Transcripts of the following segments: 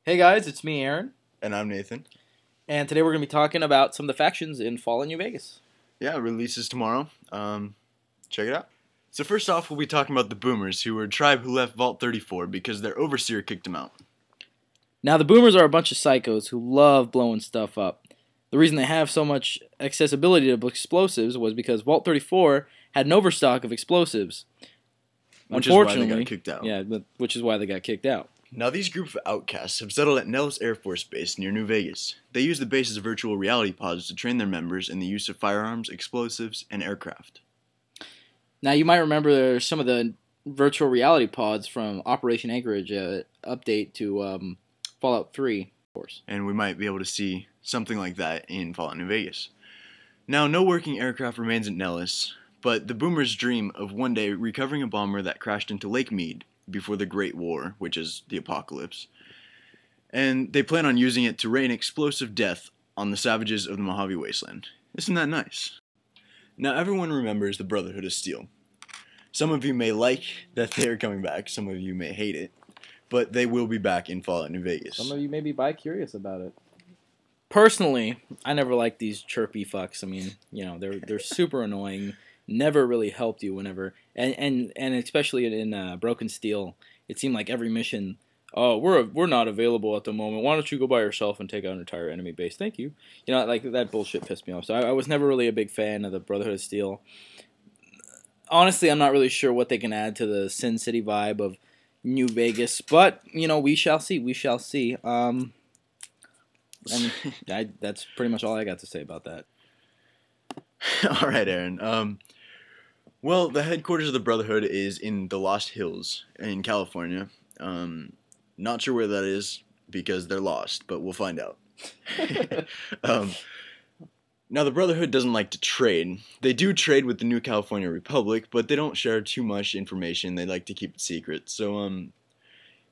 Hey guys, it's me, Aaron, And I'm Nathan. and today we're going to be talking about some of the factions in Fallout New Vegas. Yeah, releases tomorrow. Check it out. So first off, we'll be talking about the Boomers, who were a tribe who left Vault 34 because their overseer kicked them out. Now, the Boomers are a bunch of psychos who love blowing stuff up. The reason they have so much accessibility to explosives was because Vault 34 had an overstock of explosives. Which is why they got kicked out. Yeah, which is why they got kicked out. Now, these group of outcasts have settled at Nellis Air Force Base near New Vegas. They use the base's virtual reality pods to train their members in the use of firearms, explosives, and aircraft. Now, you might remember some of the virtual reality pods from Operation Anchorage update to Fallout 3, of course. And we might be able to see something like that in Fallout New Vegas. Now, no working aircraft remains at Nellis, but the Boomers dream of one day recovering a bomber that crashed into Lake Mead before the Great War, which is the apocalypse. And they plan on using it to rain explosive death on the savages of the Mojave Wasteland. Isn't that nice? Now, everyone remembers the Brotherhood of Steel. Some of you may like that they are coming back, some of you may hate it, but they will be back in Fallout New Vegas. Some of you may be bi-curious about it. Personally, I never liked these chirpy fucks. I mean, you know, they're super annoying. Never really helped you whenever, and especially in Broken Steel, it seemed like every mission, oh, we're not available at the moment. Why don't you go by yourself and take out an entire enemy base? Thank you. You know, like that bullshit pissed me off. So I was never really a big fan of the Brotherhood of Steel. Honestly, I'm not really sure what they can add to the Sin City vibe of New Vegas, but you know, we shall see. We shall see. And that's pretty much all I got to say about that. All right, Aaron. Well, the headquarters of the Brotherhood is in the Lost Hills in California. Not sure where that is because they're lost, but we'll find out. Now, the Brotherhood doesn't like to trade. They do trade with the New California Republic, but they don't share too much information. They like to keep it secret. So,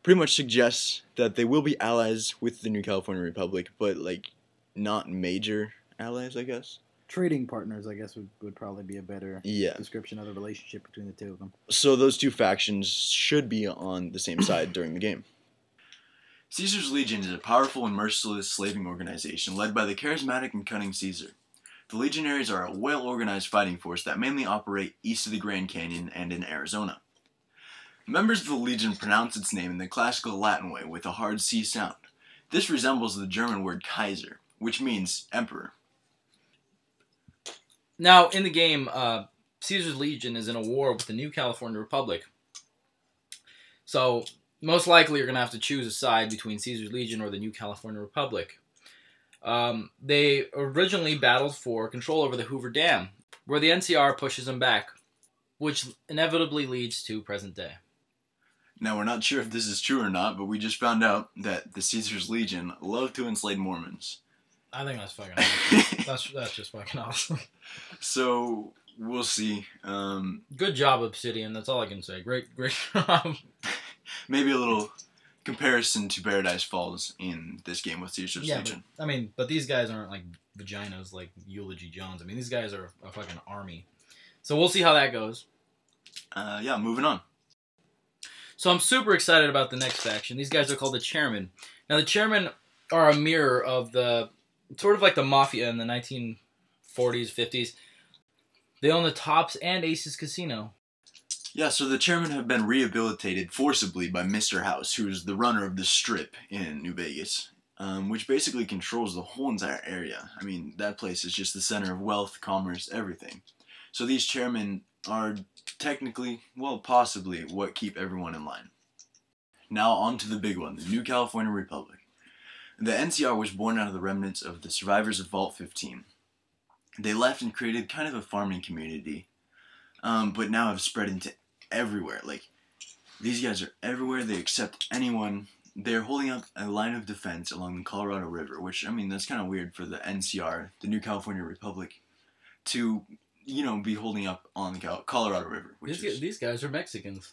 pretty much suggests that they will be allies with the New California Republic, but, like, not major allies, I guess. Trading partners, I guess, would probably be a better description of the relationship between the two of them. So those two factions should be on the same side during the game. Caesar's Legion is a powerful and merciless slaving organization led by the charismatic and cunning Caesar. The Legionaries are a well-organized fighting force that mainly operate east of the Grand Canyon and in Arizona. Members of the Legion pronounce its name in the classical Latin way with a hard C sound. This resembles the German word Kaiser, which means emperor. Now, in the game, Caesar's Legion is in a war with the New California Republic. So, most likely you're going to have to choose a side between Caesar's Legion or the New California Republic. They originally battled for control over the Hoover Dam, where the NCR pushes them back, which inevitably leads to present day. Now, we're not sure if this is true or not, but we just found out that the Caesar's Legion love to enslave Mormons. I think that's fucking awesome. That's just fucking awesome. So, we'll see. Good job, Obsidian. That's all I can say. Great job. Maybe a little comparison to Paradise Falls in this game with Caesar's Legion. But, I mean, but these guys aren't like vaginas like Eulogy Jones. I mean, these guys are a fucking army. So we'll see how that goes. Yeah, moving on. So I'm super excited about the next faction. These guys are called the Chairmen. Now, the Chairmen are a mirror of the sort of like the Mafia in the 1940s, 50s. They own the Tops and Aces Casino. Yeah, so the Chairmen have been rehabilitated forcibly by Mr. House, who's the runner of the Strip in New Vegas, which basically controls the whole entire area. I mean, that place is just the center of wealth, commerce, everything. So these Chairmen are technically, well, possibly, what keep everyone in line. Now on to the big one, the New California Republic. The NCR was born out of the remnants of the survivors of Vault 15. They left and created kind of a farming community, but now have spread into everywhere. Like, these guys are everywhere. They accept anyone. They're holding up a line of defense along the Colorado River, which, I mean, that's kind of weird for the NCR, the New California Republic, to, you know, be holding up on the Colorado River. These guys are Mexicans.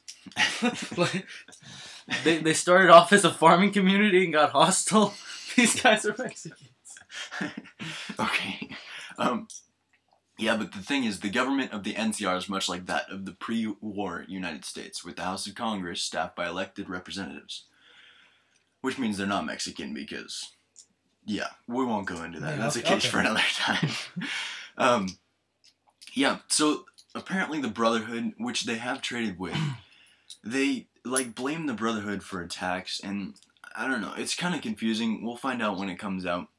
Like, they started off as a farming community and got hostile. These guys are Mexicans. Okay. Yeah, but the thing is, the government of the NCR is much like that of the pre-war United States, with the House of Congress staffed by elected representatives. which means they're not Mexican because, yeah, we won't go into that. Yeah, That's a case for another time. Yeah, so apparently the Brotherhood, which they have traded with, they like blame the Brotherhood for attacks, and I don't know, it's kind of confusing. We'll find out when it comes out,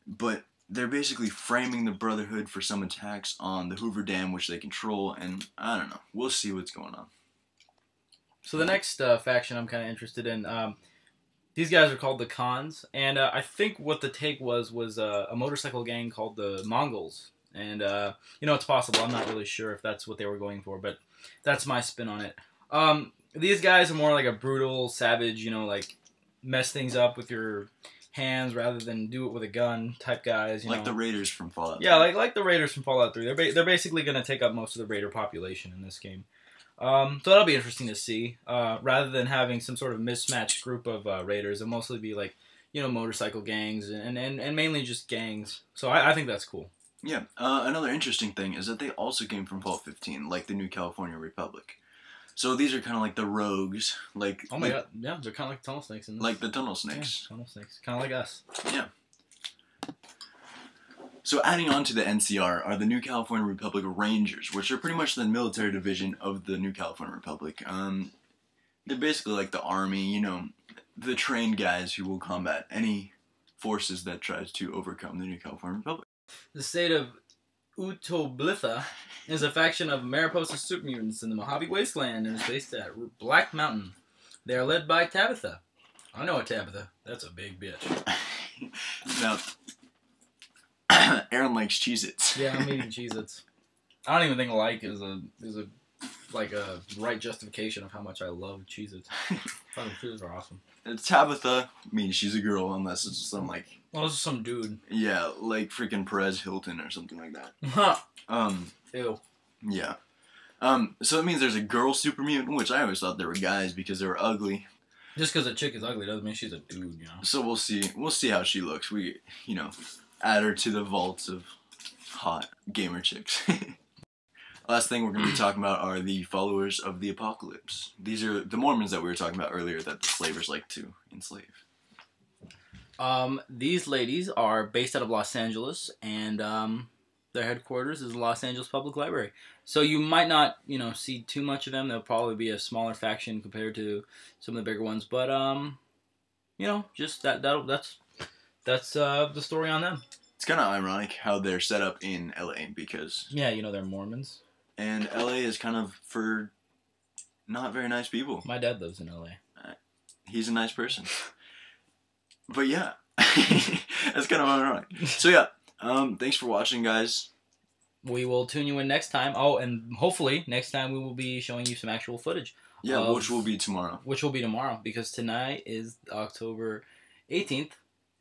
but they're basically framing the Brotherhood for some attacks on the Hoover Dam, which they control, and I don't know. We'll see what's going on. So the next faction I'm kind of interested in, these guys are called the Khans, and I think what the take was a motorcycle gang called the Mongols. And, you know, it's possible. I'm not really sure if that's what they were going for, but that's my spin on it. These guys are more like a brutal, savage, you know, like mess things up with your hands rather than do it with a gun type guys. You like know. The Raiders from Fallout 3. Yeah, like the Raiders from Fallout 3. They're basically going to take up most of the Raider population in this game. So that'll be interesting to see. Rather than having some sort of mismatched group of Raiders, it'll mostly be like, you know, motorcycle gangs and mainly just gangs. So I think that's cool. Yeah. Another interesting thing is that they also came from Fallout 15, like the New California Republic. So these are kind of like the rogues, like. Oh my god! Yeah, they're kind of like tunnel snakes. In this. Like the tunnel snakes. Yeah, tunnel snakes, kind of like us. Yeah. So adding on to the NCR are the New California Republic Rangers, which are pretty much the military division of the New California Republic. They're basically like the army, you know, the trained guys who will combat any forces that tries to overcome the New California Republic. The state of Utolbitha is a faction of Mariposa super mutants in the Mojave Wasteland and is based at Black Mountain. They are led by Tabitha. I know a Tabitha. That's a big bitch. Now, Aaron likes Cheez-Its. Yeah, I'm eating Cheez-Its. I don't even think like is a right justification of how much I love Cheez-Its. Fucking Cheez-Its are awesome. Tabitha means she's a girl unless it's some like. Well, this is some dude. Yeah, like freaking Perez Hilton or something like that. Ew. Yeah. So it means there's a girl super mutant, which I always thought they were guys because they were ugly. Just because a chick is ugly doesn't mean she's a dude, you know. So we'll see. We'll see how she looks. We, you know, add her to the vaults of hot gamer chicks. Last thing we're going to be talking about are the followers of the apocalypse. These are the Mormons that we were talking about earlier that the slavers like to enslave. These ladies are based out of Los Angeles, and their headquarters is the Los Angeles Public Library. So you might not, you know, see too much of them. They'll probably be a smaller faction compared to some of the bigger ones, but you know, just that's the story on them. It's kind of ironic how they're set up in LA because yeah, you know, they're Mormons, and LA is kind of for not very nice people. My dad lives in LA. He's a nice person. But yeah, that's kind of ironic. So yeah, thanks for watching, guys. We will tune you in next time. Oh, and hopefully next time we will be showing you some actual footage. Yeah, which will be tomorrow. Which will be tomorrow, because tonight is October 18th.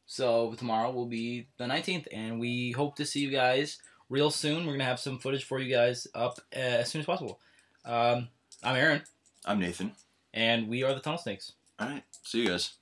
So tomorrow will be the 19th, and we hope to see you guys real soon. We're going to have some footage for you guys up as soon as possible. I'm Aaron. I'm Nathan. And we are the Tunnel Snakes. All right. See you guys.